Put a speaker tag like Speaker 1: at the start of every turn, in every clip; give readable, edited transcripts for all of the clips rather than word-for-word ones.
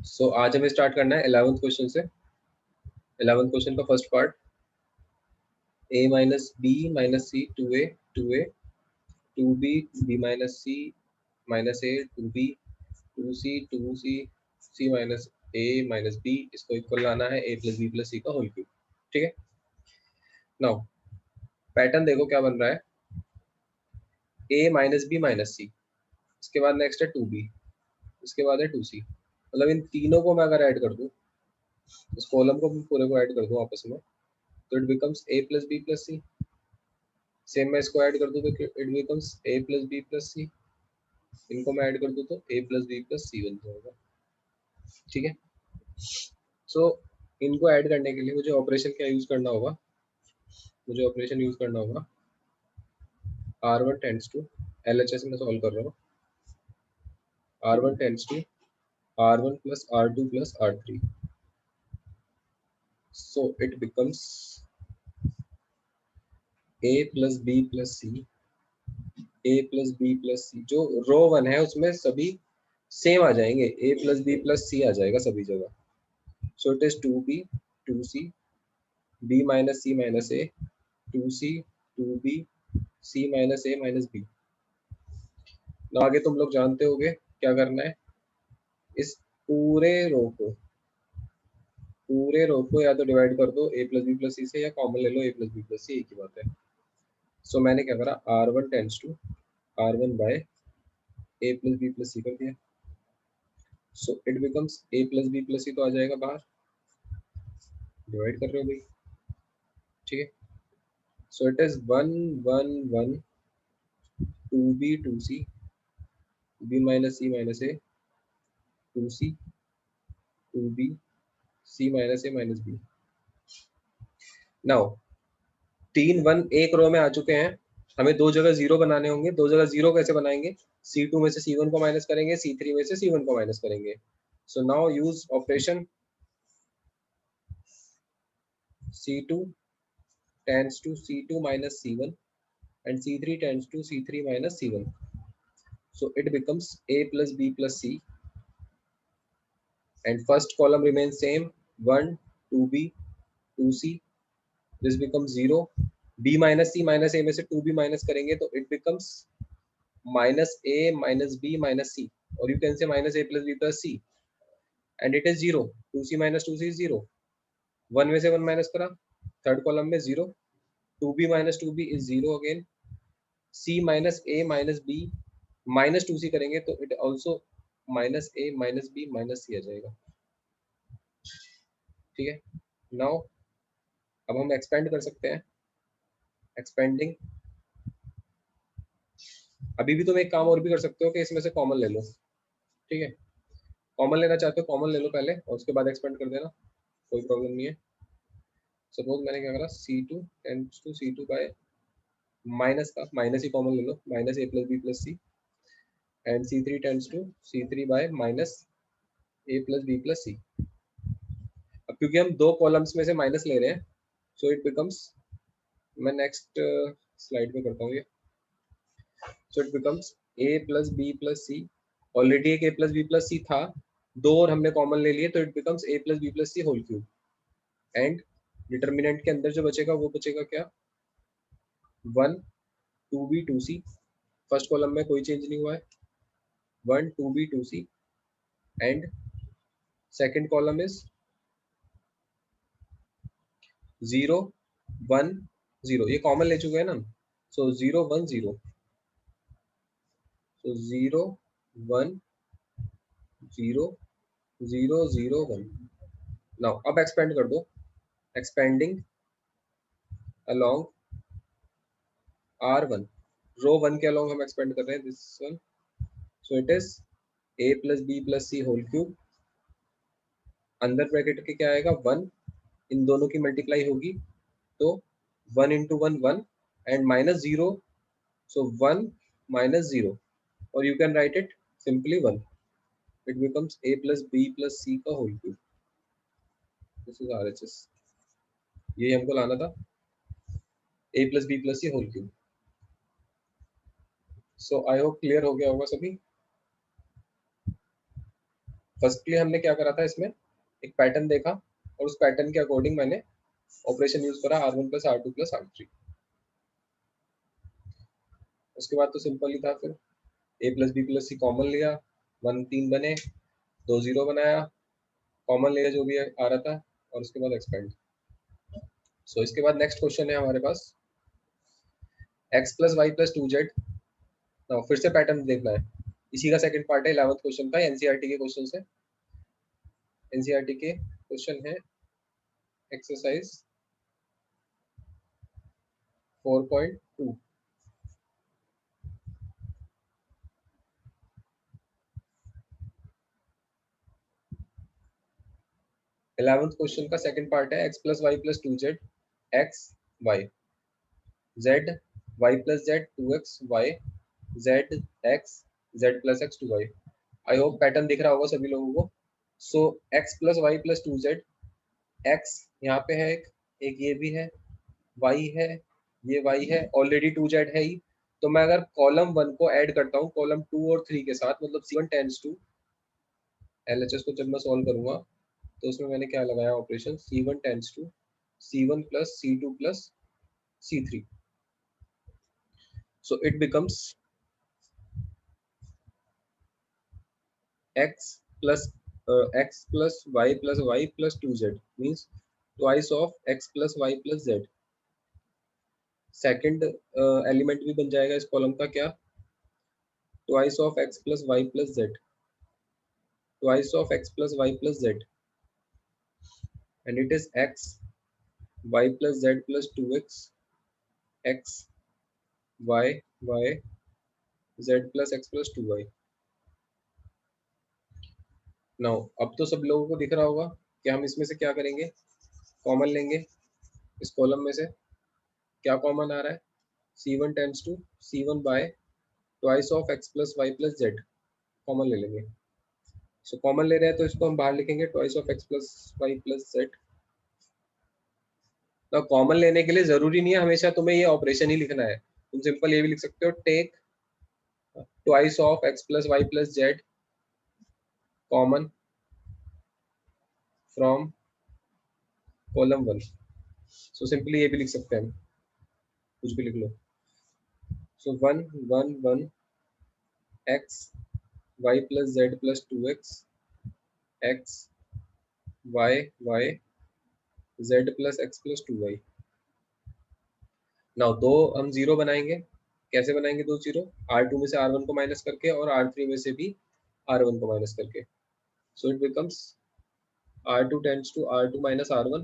Speaker 1: सो आज हमें स्टार्ट करना है 11th क्वेश्चन से। 11th क्वेश्चन का first part, a minus B minus c two a two b b minus c minus a two c c minus A minus b, इसको equal लाना है a plus B plus सी का whole cube. ठीक है, now pattern देखो क्या बन रहा है। a माइनस बी माइनस सी, इसके बाद नेक्स्ट है टू बी, इसके बाद है टू सी। मतलब इन तीनों को मैं अगर ऐड कर दूं, इस कॉलम को पूरे को ऐड कर दूं आपस में, तो it becomes a plus B plus C. Same मैं इसको ऐड कर दूं तो it becomes a plus B plus C. इनको मैं ऐड कर दूं तो a plus B plus C बन जाएगा। ठीक है, सो इनको ऐड करने के लिए मुझे ऑपरेशन क्या यूज करना होगा, मुझे ऑपरेशन यूज करना होगा r1 टेंड्स टू, LHS में सॉल्व कर रहा हूँ, r1 tends to r1 plus r2 plus r3, so it becomes a plus B plus C, a plus B plus C. जो रो वन है उसमें सभी सेम आ जाएंगे, a plus B plus c आ जाएगा सभी जगह। So it is two b two c, b minus c minus a, two c two b, c minus A minus b. ना आगे तुम लोग जानते होगे क्या करना है, इस पूरे रो को या तो डिवाइड कर दो a plus B plus C से, या कॉमन ले लो a plus B plus C, एक ही बात है। सो मैंने क्या करा, r1 tends to r1 by a plus B plus C कर दिया। So it becomes a plus B plus C, तो आ जाएगा बाहर, डिवाइड कर रहे हो भाई। ठीक है, so it is 1 1 1 two b two c, b minus c minus a, two c two b, c minus A minus b. Now तीन वन एक रो में आ चुके हैं, हमें दो जगह जीरो बनाने होंगे। दो जगह जीरो कैसे बनाएंगे, C2 में से C1 को माइनस करेंगे, C3 में से C1 को माइनस करेंगे। So now use operation C2 tends to C2 minus C1 and C3 tends to C3 minus C1. So it becomes A plus B plus C, and first column remains same, 1 2B 2C, this becomes 0। B minus C minus A में से 2B minus करेंगे तो it becomes minus A minus B minus C, or you can say minus A plus B plus C, and it is 0। 2C minus 2C is 0, 1 में से 1 minus करा, third column में 0, 2B minus 2B is 0 again, C minus A minus B minus two C करेंगे तो it also minus A minus B minus C आ जाएगा। ठीक है, नाउ अब हम एक्सपेंड कर सकते हैं। एक्सपेंडिंग, अभी भी तुम एक काम और भी कर सकते हो कि इसमें से कॉमन ले लो। ठीक है, कॉमन लेना चाहते हो कॉमन ले लो पहले, और उसके बाद एक्सपेंड कर देना, कोई प्रॉब्लम नहीं है। सपोज मैंने क्या करा, C2 tends to C2 by minus का माइनस ही कॉमन ले लो, minus A plus B plus C, and C3 tends to C3 by minus A plus B plus C. अब क्योंकि हम दो कॉलम्स में से माइनस ले रहे हैं, सो इट बिकम्स, मैं नेक्स्ट स्लाइड में करता हूँ ये। So it becomes a plus B plus c, already एक a plus B plus c था, दो और हमने कॉमन ले लिए, तो it becomes a plus B plus C whole cube. And determinant के अंदर जो बचेगा वो बचेगा क्या, 1 2b 2c, फर्स्ट कॉलम में कोई चेंज नहीं हुआ है, 1 2b 2c, and second column is 0 1 0, ये कॉमन ले चुके हैं ना, सो 0 1 0, so 0 1 0 0 0 1। नाउ अब एक्सपेंड कर दो, एक्सपेंडिंग अलोंग R1, रो 1 के अलोंग हम एक्सपेंड कर रहे हैं this one, so it is a plus B plus C whole cube, अंदर ब्रैकेट के क्या आएगा 1, इन दोनों की मल्टीप्लाई होगी तो 1 into 1 1, and minus 0, so 1 minus 0, और you can write it simply 1, it becomes a plus B plus सी का whole cube. This is RHS, ये हमको लाना था, a plus B plus C whole cube. So I hope clear हो गया होगा सभी। फर्स्टली हमने क्या करा था, इसमें एक पैटर्न देखा और उस पैटर्न के अकॉर्डिंग मैंने ऑपरेशन यूज करा R1 plus R2 plus R3। उसके बाद तो सिंपल ही था, फिर A plus B plus C common लिया, 1 3 बने, 2 0 बनाया, कॉमन लिया जो भी आ रहा था, और उसके बाद एक्सपेंड। सो इसके बाद नेक्स्ट क्वेश्चन है हमारे पास x plus Y plus 2z। फिर से पैटर्न देखना है, इसी का सेकंड पार्ट है 11th क्वेश्चन का, एनसीईआरटी के क्वेश्चन से। एनसीईआरटी के क्वेश्चन है एक्सरसाइज 4.2। 11th क्वेश्चन का सेकंड पार्ट है x plus Y plus 2z, x y z y plus z 2x y z x z plus x 2y। I hope pattern दिख रहा होगा सभी लोगों को। So x plus Y plus 2z, x यहाँ पे है, एक ये भी है, y है, ये y है, ऑलरेडी 2z है ही। तो मैं अगर कॉलम 1 को ऐड करता हूँ कॉलम 2 और 3 के साथ, मतलब C1 टेंड्स टू, LHS को जब मैं सॉल्व करूंगा तो उसमें मैंने क्या लगाया operation, C1 tends to C1 plus C2 plus C3। So it becomes x plus y plus 2z, means twice of x plus y plus z। Second element भी बन जाएगा इस कॉलम का, क्या, twice of x plus y plus z, twice of x plus y plus z, and it is x y plus z plus 2x x y y z plus x plus 2y। Now अब तो सब लोगों को दिख रहा होगा कि हम इसमें से क्या करेंगे, कॉमन लेंगे। इस कॉलम में से क्या कॉमन आ रहा है, C1 tends to C1 by twice of x plus Y plus z, common ले लेंगे। सो कॉमन ले रहे हैं तो इसको हम बाहर लिखेंगे twice of x plus Y plus z. तो कॉमन लेने के लिए जरूरी नहीं है हमेशा तुम्हें ये ऑपरेशन ही लिखना है, तुम सिंपल ये भी लिख सकते हो, take twice of x plus Y plus z common from column 1। So simply ये भी लिख सकते हैं हम, कुछ भी लिख लो। So 1 1 1 x y plus z plus 2x x y y z plus x plus 2y। Now दो हम जीरो बनाएंगे, कैसे बनाएंगे दो जीरो, R2 में से R1 को माइनस करके और R3 में से भी R1 को माइनस करके। So it becomes R2 tends to R2 minus R1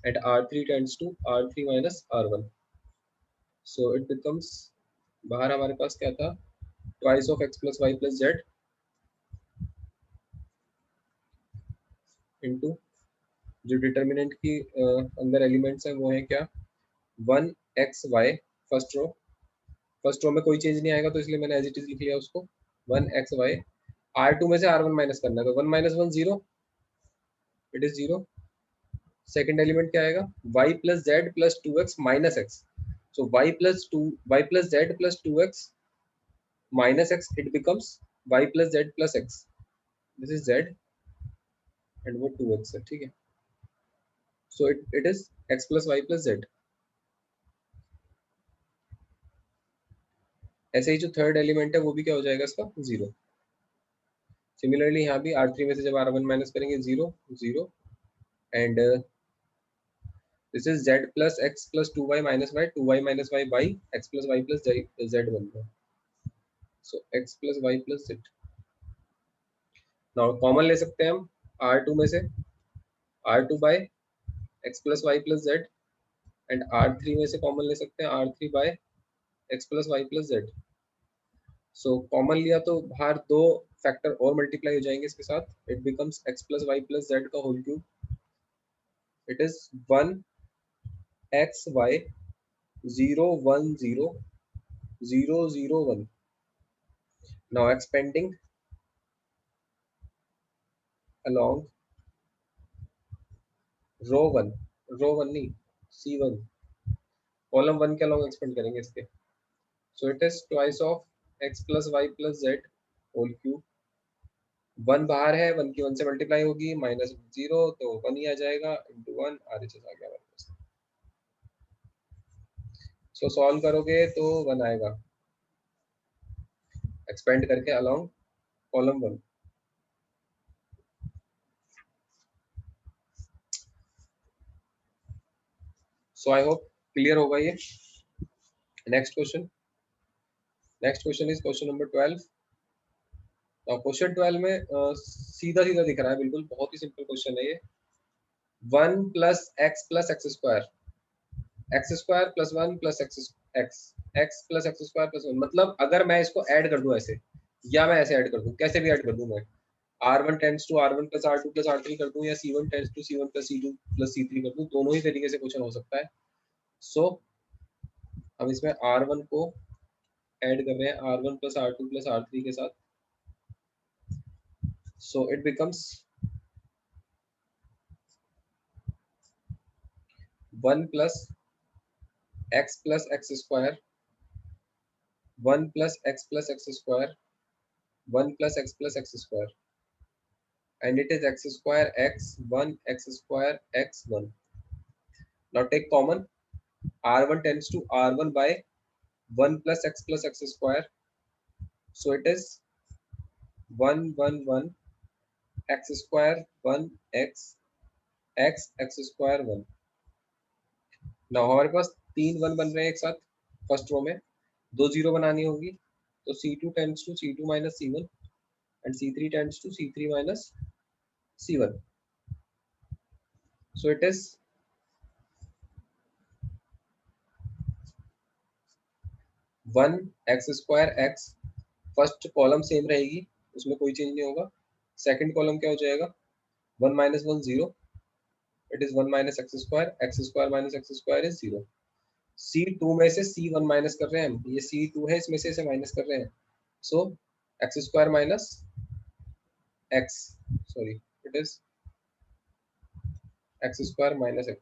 Speaker 1: and R3 tends to R3 minus R1। So it becomes, बाहर हमारे पास क्या था, twice of x plus y plus z into जो डिटर्मिनेंट की अंदर एलिमेंट्स हैं वो है क्या, 1xy, फर्स्ट रो में कोई चेंज नहीं आएगा तो इसलिए मैंने एज इट इज लिख लिया उसको 1xy। R2 में से R1 माइनस करना है तो 1 minus 1 0, it is 0। Second element क्या आएगा, y plus z plus 2x minus x। So y plus z plus 2x minus x, it becomes y plus z plus x। This is z and वो 2x है, ठीक है। So it is x plus y plus z। ऐसे ही जो third element है वो भी क्या हो जाएगा इसका, 0। सिमिलरली यहाँ भी R3 में से जब R1 माइनस करेंगे 0 0 and this is z plus x plus 2y minus y, 2y minus y by x plus y plus z बन रहा है। So x plus y plus z। Now common ले सकते हैं हम R2 में से R2 by x plus y plus z and R3 में से कॉमन ले सकते हैं R3 by x plus y plus z। So common लिया तो बाहर दो फैक्टर और मल्टीप्लाई हो जाएंगे इसके साथ, it becomes x plus Y plus Z का whole cube. It is 1 x y 0 1 0 0 0 1। Now expanding along row one नहीं C1, कॉलम 1 के along एक्सपेंड करेंगे इसके। So it is twice of x plus Y plus Z whole cube one बाहर है, one की one से multiply होगी, -0 तो वन ही आ जाएगा, इंटू वन RHS आ गया हमारे पास। सो सॉल्व करोगे तो वन आएगा, एक्सपेंड करके along column one. So I hope clear होगा ये। Next question is question number 12। Question 12 में सीधा सीधा दिख रहा है, बिल्कुल बहुत ही सिंपल क्वेश्चन है ये। 1 + x + x square, x² + 1 + x + x² + 1, मतलब अगर मैं इसको ऐड कर दूं ऐसे, या मैं ऐसे ऐड कर दूं, कैसे भी ऐड कर दूं मैं, R1 tends to R1 + R2 + R3 कर दूं, या C1 tends to C1 + C2 + C3 कर दूं, दोनों ही तरीके से क्वेश्चन हो सकता है। सो हम इसमें R1 को ऐड कर रहे हैं R1 + R2 + R3 के साथ। सो it becomes 1 + x + x², 1 + x + x², 1 + x + x², and it is x² x1 x² x1. Now take common, R1 tends to R1 by 1 + x + x², so it is 1 1 1 x² 1 x x x² 1. Now हमारे पास 3 1 बन रहे हैं एक साथ first row में, 2 0 बनानी होगी, तो C2 tends to C2 - C1 and C3 tends to C3 - C1. So it is 1 x² x, first column same रहेगी, उसमें कोई चेंज नहीं होगा। सेकंड कॉलम क्या हो जाएगा, 1 - 1 0, it is 1 - x², x² - x² is 0। C2 में से C1 माइनस कर रहे हैं हम, ये C2 है, इसमें से इसे माइनस कर रहे हैं, सो x² - x, sorry it is x² - x,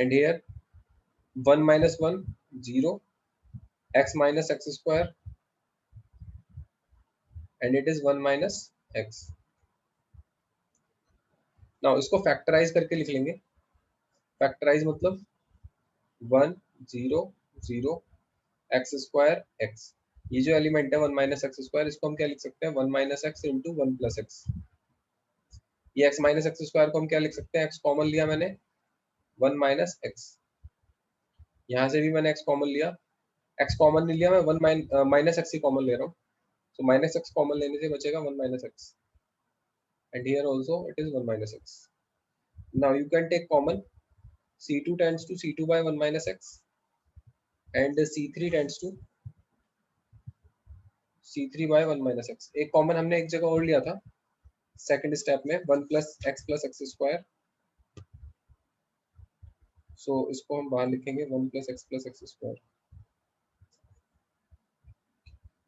Speaker 1: and here 1 - 1 0, x - x², and it is 1 - x। Now इसको फैक्टराइज करके लिख लेंगे। फैक्टराइज मतलब 1 0 0 x² x, ये जो एलिमेंट है 1 - x², इसको हम क्या लिख सकते हैं, 1 - x इंटू 1 + x। ये x - x² को हम क्या लिख सकते हैं, x कॉमन लिया मैंने, 1 - x, यहाँ से भी मैंने x कॉमन लिया, x कॉमन नहीं लिया मैं, 1 - x ही कॉमन ले रहा हूँ, so -x कॉमन लेने से बचेगा 1 - x, and here also it is 1 - x। now you can take common, C2 tends to C2 by 1 - x, and C3 tends to C3 by 1 - x। एक कॉमन हमने एक जगह और लिया था सेकंड स्टेप में, 1 + x + x², सो इसको हम बाहर लिखेंगे 1 + x + x²,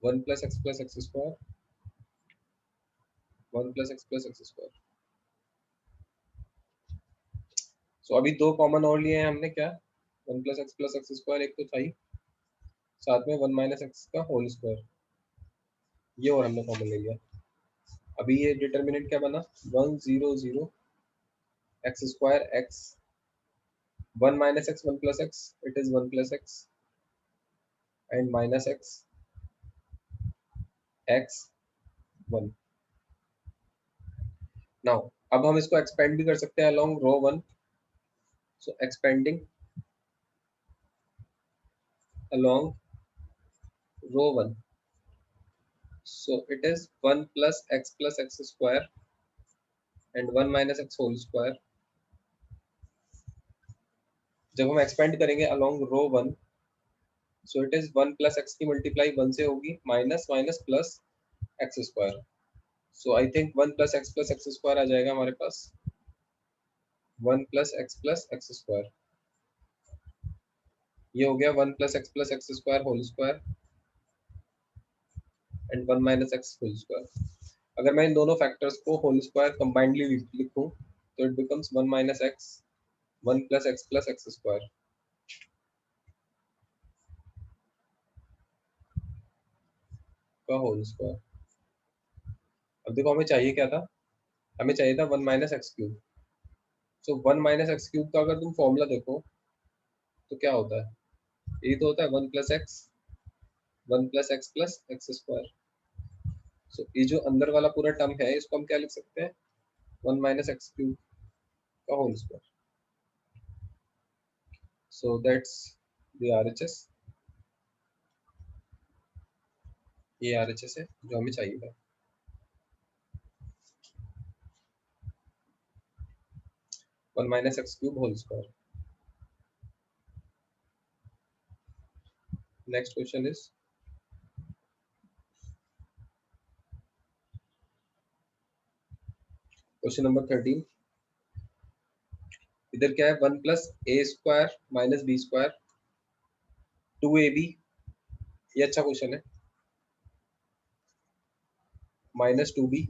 Speaker 1: 1 + x + x², 1 + x + x²। सो अभी दो कॉमन और लिए हैं हमने, क्या, 1 + x + x², एक तो था ही, साथ में 1 - x का होल स्क्वायर, ये और हमने कॉमन ले लिया। अभी ये डिटर्मिनेंट क्या बना, 1 0 0 x² x, 1 - x 1 + x, it is 1 + x, and -x x 1। Now अब हम इसको एक्सपेंड भी कर सकते हैं along row 1, so expanding along row 1, so it is 1 + x + x² and 1 - x whole square। जब हम एक्सपेंड करेंगे along row 1, so it is 1 + x की मल्टीप्लाई 1 से होगी, minus minus plus x², so I think 1 + x + x² आ जाएगा हमारे पास, 1 + x + x², ये हो गया 1 + x + x² whole square and 1 - x whole square. अगर मैं इन दोनों फैक्टर्स को होल स्क्वायर कंबाइंडली लिखूं, तो it becomes 1 - x 1 + x + x² का होल स्क्वायर। अब देखो हमें चाहिए क्या था, हमें चाहिए था 1 - x³ सो 1 - x³ का अगर तुम फॉर्मूला देखो तो क्या होता है, ये तो होता है 1 + x 1 + x + x²। सो ये जो अंदर वाला पूरा टर्म है इसको हम क्या लिख सकते हैं, 1 - x³ का whole square. So that's the RHS, ये RHS है जो हमें चाहिए था। 1 - x³ whole square. Next question is question number 13। इधर क्या है, 1 + a² - b² 2ab, ये अच्छा क्वेश्चन है। -2b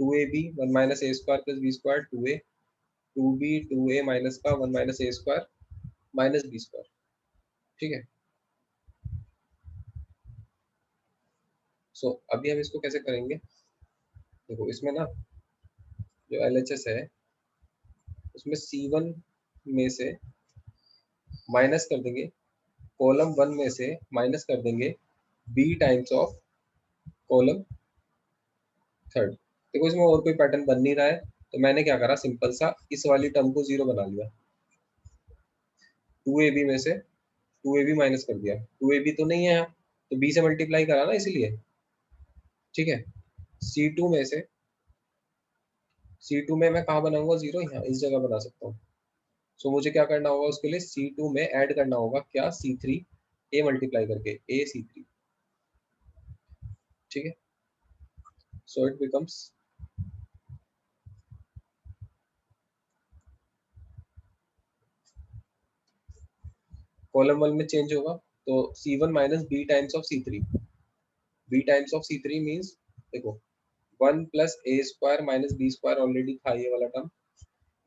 Speaker 1: 2ab 1 - a² + b² 2a 2b 2a minus का 1 - a² - b²। ठीक है। सो अभी हम इसको कैसे करेंगे, देखो इसमें ना जो LHS है उसमें C1 में से माइनस कर देंगे, कॉलम 1 में से माइनस कर देंगे b times of column 3rd। देखो इसमें और कोई पैटर्न बन नहीं रहा है तो मैंने क्या करा, सिंपल सा इस वाली टर्म को 0 बना लिया, 2ab में से 2ab माइनस कर दिया, 2ab तो नहीं है यहाँ तो b से मल्टीप्लाई करा ना इसलिए। ठीक है। C2 में से, C2 में मैं कहाँ बनाऊंगा 0, यहाँ इस जगह बना सकता हूँ। सो मुझे क्या करना होगा उसके लिए, C2 में ऐड करना होगा क्या, C3 a मल्टीप्लाई करके a C3। ठीक है। सो इट बिकम्स कॉलम 1 में चेंज होगा तो C1 - b times of C3, b times of C3 means देखो 1 + a² - b² ऑलरेडी था ये वाला टर्म,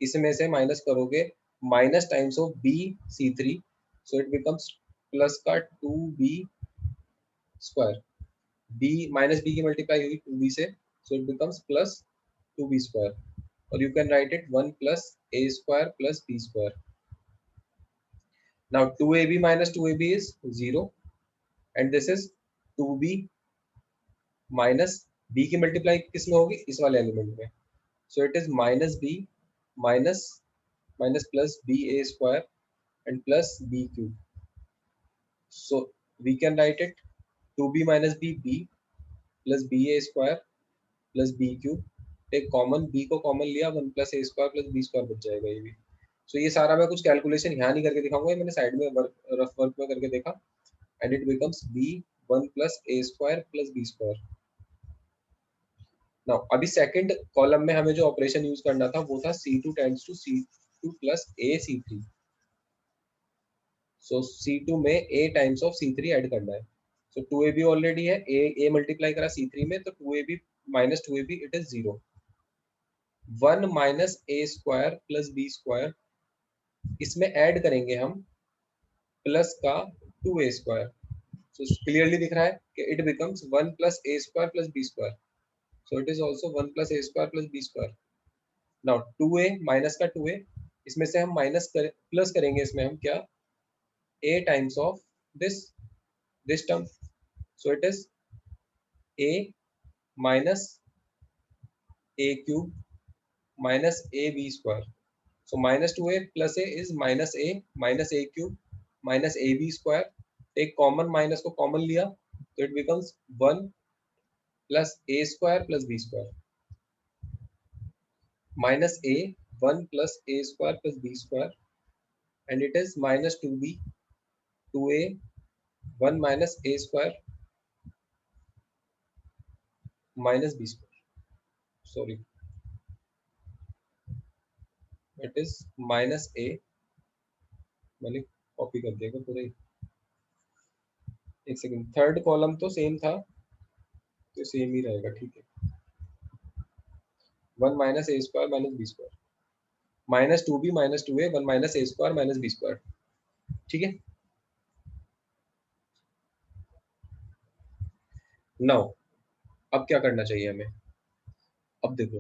Speaker 1: इसमें से माइनस करोगे minus times of b C3, so it becomes plus का 2b², b - b की मल्टीप्लाई हुई 2b से, so it becomes plus 2b², और you can write it 1 + a² + b²। now 2ab - 2ab is 0 and this is 2b minus b की multiply किस में होगी, इस वाले एलिमेंट में, so it is -b minus minus plus ba² and plus b³। so we can write it 2b - b plus ba² plus b³ एक common b को common लिया, 1 + a² plus b² बच जाएगा ये भी। सो ये सारा मैं कुछ कैलकुलेशन यहाँ नहीं करके दिखाऊंगा, ये मैंने साइड में रफ वर्क में करके देखा, and it becomes b 1 + a² plus b²। Now अभी सेकंड कॉलम में हमें जो ऑपरेशन यूज करना था वो था C2 tends to C2 plus a C3। So C2 में a times of C3 add करना है। सो 2ab ऑलरेडी है, a मल्टीप्लाई करा C3 में तो 2ab - 2ab it is 0। 1 - a² plus b², इसमें ऐड करेंगे हम प्लस का 2a²। सो क्लियरली दिख रहा है कि it becomes 1 + a² plus b², so it is also 1 + a² plus b²। Now 2a minus का 2a, इसमें से हम माइनस कर प्लस करेंगे, इसमें हम क्या, a times of this term, so it is a minus a³ minus ab²। So -2a plus a is -a minus a³ minus ab², एक कॉमन माइनस को कॉमन लिया तो it becomes 1 + a² plus b², minus a 1 + a² plus b², and it is -2b 2a 1 - a² minus b²। sorry, it is -a, मैंने copy कर दिया पूरा, एक second, third column तो सेम था तो सेम ही रहेगा, ठीक है। 1 - a² minus b², -2b - 2a 1 - a² minus b²। ठीक है। नाउ अब क्या करना चाहिए हमें? अब देखो,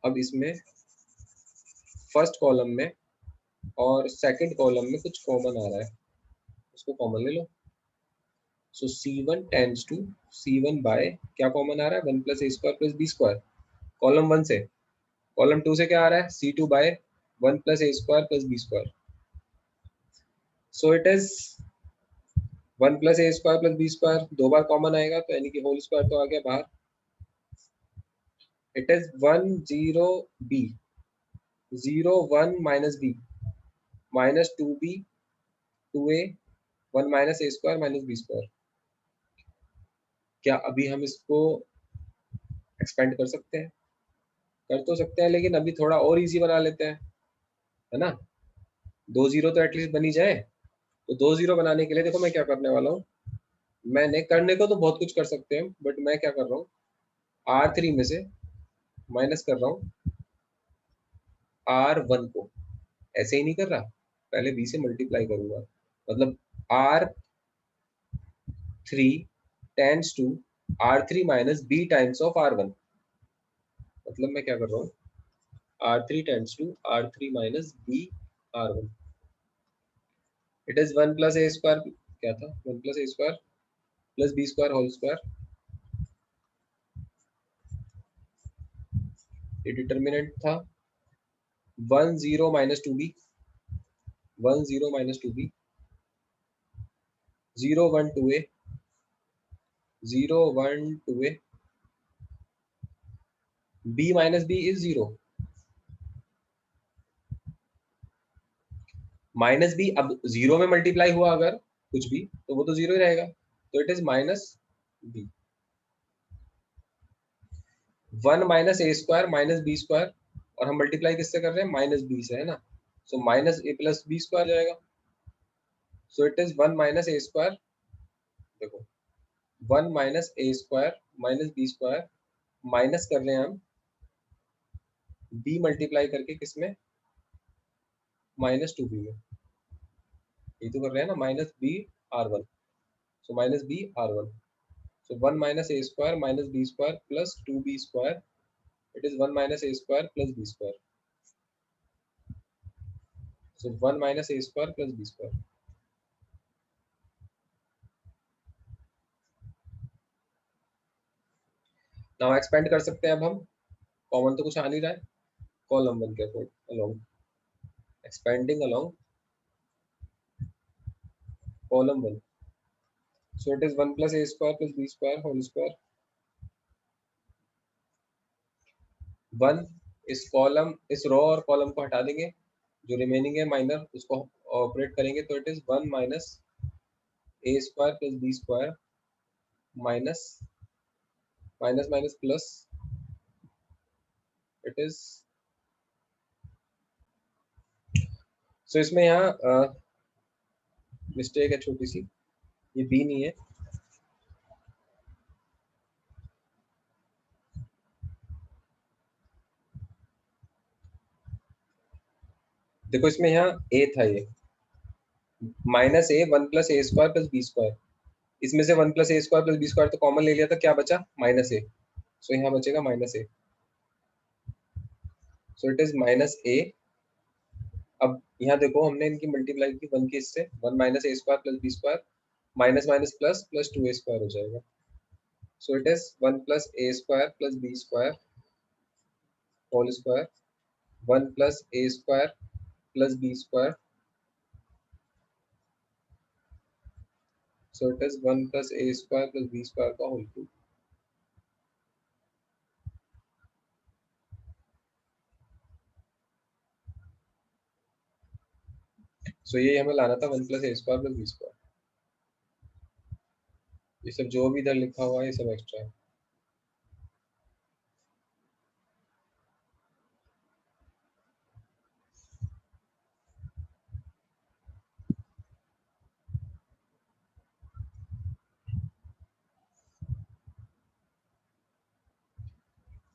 Speaker 1: अब इसमें फर्स्ट कॉलम में और सेकंड कॉलम में कुछ कॉमन आ रहा है, उसको कॉमन ले लो। So C1 tends to C1 by, क्या कॉमन आ रहा है, 1 प्लस ए square plus B square, column 1 से। कॉलम 2 से क्या आ रहा है, C2 by 1 plus A square plus B square. So it is 1 plus A square plus B square, दो बार कॉमन आएगा तो यानी कि होल स्क्वायर तो आ गया बाहर। It is 1 0 b, 0 1 minus B minus 2b 2a 1 minus A square minus B square. क्या अभी हम इसको एक्सपेंड कर सकते हैं? कर तो सकते हैं, लेकिन अभी थोड़ा और इजी बना लेते हैं, है ना। 2 0 तो एटलीस्ट बनी जाए। तो 2 0 बनाने के लिए देखो मैं क्या करने वाला हूँ, मैंने करने को तो बहुत कुछ कर सकते हैं, बट मैं क्या कर रहा हूँ, R3 में से माइनस कर रहा हूँ R1 को। ऐसे ही नहीं कर रहा, पहले B से मल्टीप्लाई करूंगा, मतलब R3 tends to R3 minus B times of R1। मतलब मैं क्या कर रहा हूँ, R3 tends to R3 minus B R1। It is 1 plus A square, क्या था, 1 प्लस ए square plus B square whole square. ये डिटर्मिनेंट था 1 0 minus 2b, 1 0 minus 2b, 0 1 2a, 0 1 2a, b minus b is 0, minus B. अब 0 में multiply हुआ अगर कुछ भी तो वो तो 0 ही रहेगा, तो it is minus b. 1 minus A square minus B square, और हम मल्टीप्लाई किससे कर रहे हैं, माइनस बी से, है ना। So minus A plus B square जाएगा। So it is 1 minus A square, देखो 1 माइनस ए square minus B square, minus कर रहे हैं हम बी मल्टीप्लाई करके किसमें, माइनस 2b में। ये तो कर रहे हैं ना, minus b R1, so minus b R1। So 1 minus A square minus B square plus 2b square, it is 1 minus A square plus B square. So 1 minus A square plus B square. Now expand कर सकते हैं अब हम, common तो कुछ आ नहीं रहा है, कॉलम 1 के along, expanding along column 1। So it is 1 plus A square plus B square whole square. 1 इस कॉलम, इस रो और कॉलम को हटा देंगे, जो रिमेनिंग है माइनर उसको ऑपरेट करेंगे, तो it is 1 minus A square plus B square minus minus minus plus, it is. सो इसमें यहाँ मिस्टेक है छोटी सी, ये बी नहीं है, देखो इसमें यहाँ ए था, ये माइनस ए 1 प्लस ए स्क्वायर प्लस बी स्क्वायर, इसमें से 1 प्लस ए स्क्वायर प्लस बी स्क्वायर तो कॉमन ले लिया था, क्या बचा, माइनस ए। सो यहाँ बचेगा minus A, so it is minus A. अब यहाँ देखो हमने इनकी मल्टीप्लाई की 1 की इससे, 1 minus A square plus B square minus minus plus plus 2 A square हो जाएगा। So it is 1 plus A square plus B square whole square, 1 plus A square plus B square, so it is 1 plus A square plus B square का whole cube. सो ये हमें लाना था 1 plus ए square plus B square. ये सब जो भी इधर लिखा हुआ है ये सब एक्स्ट्रा है।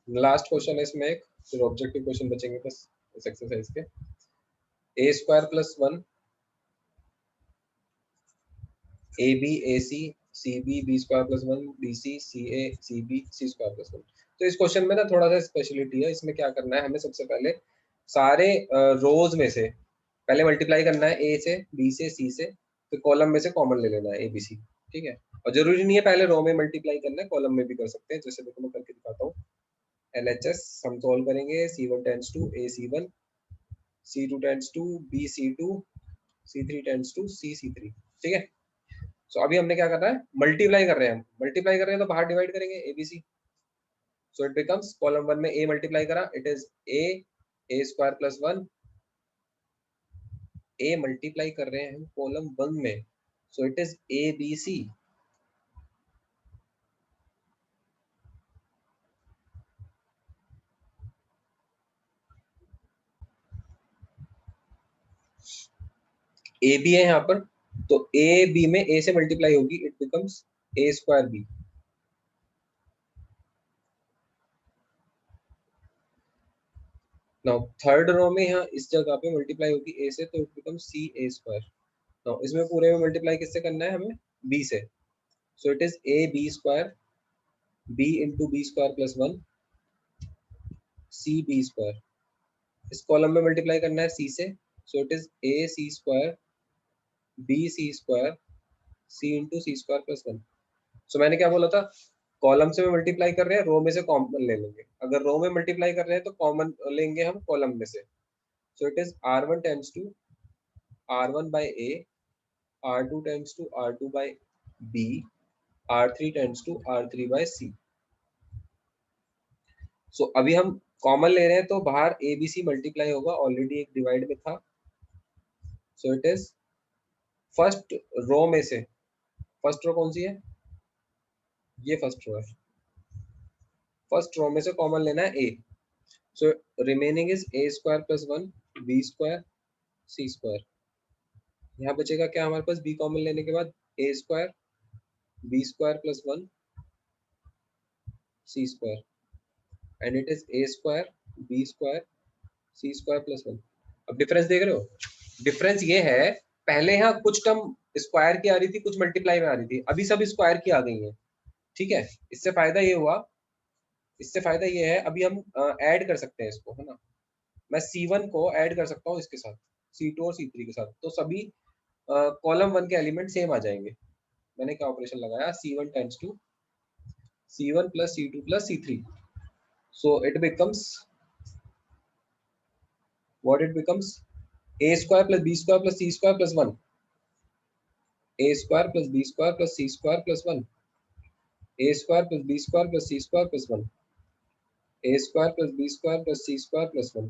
Speaker 1: लास्ट क्वेश्चन है इसमें एक, फिर ऑब्जेक्टिव क्वेश्चन बचेंगे बस इस एक्सरसाइज के। A square plus 1 A B A C C B B square plus one, B C C A C B C square plus one. तो इस क्वेश्चन में ना थोड़ा सा स्पेशलिटी है, इसमें क्या करना है हमें, सबसे पहले सारे रोज में से पहले मल्टीप्लाई करना है ए से बी से सी से, फिर कॉलम में से कॉमन ले लेना है ए बी सी, ठीक है। और जरूरी नहीं है पहले रो में मल्टीप्लाई करना है, कॉलम में भी कर सकते हैं, जैसे देखो मैं करके दिखाता हूँ। LHS हम सॉल्व करेंगे, C1 tends to A C1, C2 tends to B C2, C3 tends to C C3, ठीक है। सो अभी हमने क्या करना है, मल्टीप्लाई कर रहे हैं, हम मल्टीप्लाई कर रहे हैं तो बाहर डिवाइड करेंगे a B c. So it becomes, column one में ए मल्टीप्लाई करा, it is A square plus one, a multiply कर रहे हैं हम कॉलम वन में, so it is A B c. A b है यहाँ पर, तो ए बी में ए से मल्टीप्लाई होगी, it becomes a square b. Now third row में यहाँ इस जगह पे मल्टीप्लाई होगी ए से, तो it becomes c a square. Now इसमें पूरे में मल्टीप्लाई किससे करना है हमें, बी से, so it is A B square, B into B square plus one, C B square. इस कॉलम में मल्टीप्लाई करना है सी से, so it is A C square, B C square, C into C square plus one. सो मैंने क्या बोला था, कॉलम से मल्टीप्लाई कर रहे हैं, रो में से कॉमन ले लेंगे, अगर रो में मल्टीप्लाई कर रहे हैं तो कॉमन लेंगे हम कॉलम में से। So it is R1 tends to R1 by A, R2 tends to R2 by B, R3 tends to R3 by C. So अभी हम कॉमन ले रहे हैं तो बाहर ए बी सी मल्टीप्लाई होगा, ऑलरेडी एक डिवाइड में था। So it is first row में से, फर्स्ट रो कौन सी है, ये फर्स्ट रो है, फर्स्ट रो में से कॉमन लेना है A, so remaining is A square plus one, B square, C square. यहाँ बचेगा क्या हमारे पास, बी कॉमन लेने के बाद A square, B square plus one, C square, and it is A square, B square, C square plus one. अब difference देख रहे हो, डिफरेंस ये है, पहले यहाँ कुछ टर्म स्क्वायर की आ रही थी, कुछ मल्टीप्लाई में आ रही थी, अभी सब स्क्वायर की आ गई है, ठीक है। इससे फायदा ये हुआ, इससे फायदा ये है, अभी हम ऐड कर सकते हैं इसको, है ना। मैं C1 को ऐड कर सकता हूँ इसके साथ, C2 और C3 के साथ, तो सभी कॉलम वन के एलिमेंट सेम आ जाएंगे। मैंने क्या ऑपरेशन लगाया, C1 tends to C1 plus C2 plus C3, so it becomes, what it becomes, a square plus b square plus c square plus 1, a square plus b square plus c square plus 1, a square plus b square plus c square plus 1, a square plus b square plus c square plus 1.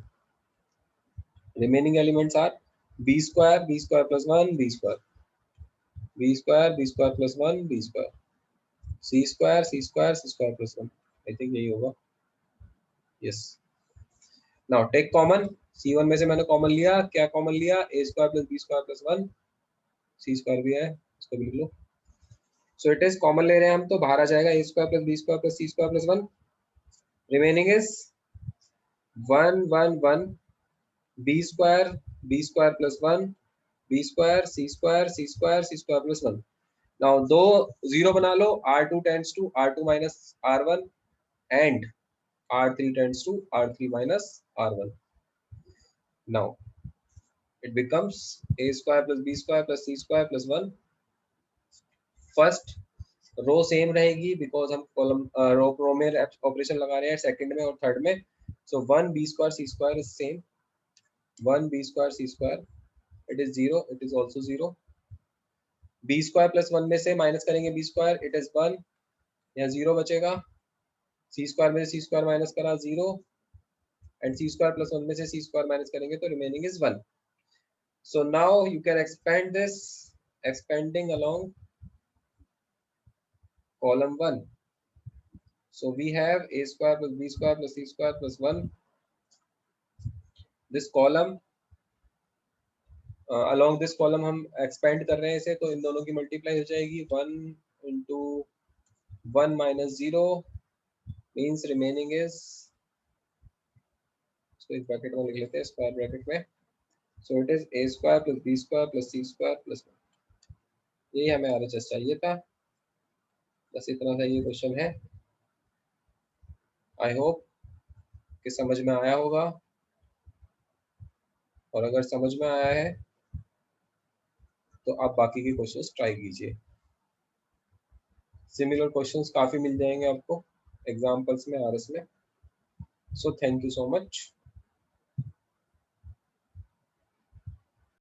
Speaker 1: Remaining elements are b square plus 1, b square, b square plus 1, b square, c square c square plus 1. I think यही होगा, yes. Now take common, C1 में से मैंने common लिया, क्या common लिया, a square plus b square plus 1, c square भी है, इसको भी लिख लो। सो इट इज कॉमन ले रहे हैं हम, तो बाहर आ जाएगा a square plus b square plus c square plus 1, remaining is 1 1 1, b square plus 1, b square c square plus 1। Now दो जीरो बना लो, R2 tends to R2 minus R1 and R3 tends to R3 minus R1। Now it becomes a square plus b square plus c square plus 1. First row same रहेगी because हम column row में operation लगा रहे हैं, second में और third में। सो 1 b square c square is same, 1 b square c square, it is 0, it is also 0। b square plus 1 में से माइनस करेंगे b स्क्वायर, इट इज 1, यहाँ 0 बचेगा, c स्क्वायर में से c स्क्वायर माइनस करा 0, एंड c स्क्वायर प्लस 1 में से c स्क्वायर माइनस करेंगे तो remaining is 1। So now you can expand this, expanding along column 1. So we have a square plus b square plus c square plus 1. This column, along this column हम expand कर रहे हैं इसे, तो इन दोनों की multiply हो जाएगी, 1 into 1 minus 0 means remaining is, इसको इस ब्रैकेट में लिख लेते हैं, स्क्वायर ब्रैकेट में। So it is a square plus b square plus c square plus 1. यही हमें RHS चाहिए था। बस इतना सा ये क्वेश्चन है। आई होप कि समझ में आया होगा, और अगर समझ में आया है तो आप बाकी के क्वेश्चंस ट्राई कीजिए। सिमिलर क्वेश्चंस काफ़ी मिल जाएंगे आपको एग्जाम्पल्स में, आरएस में। So thank you so much.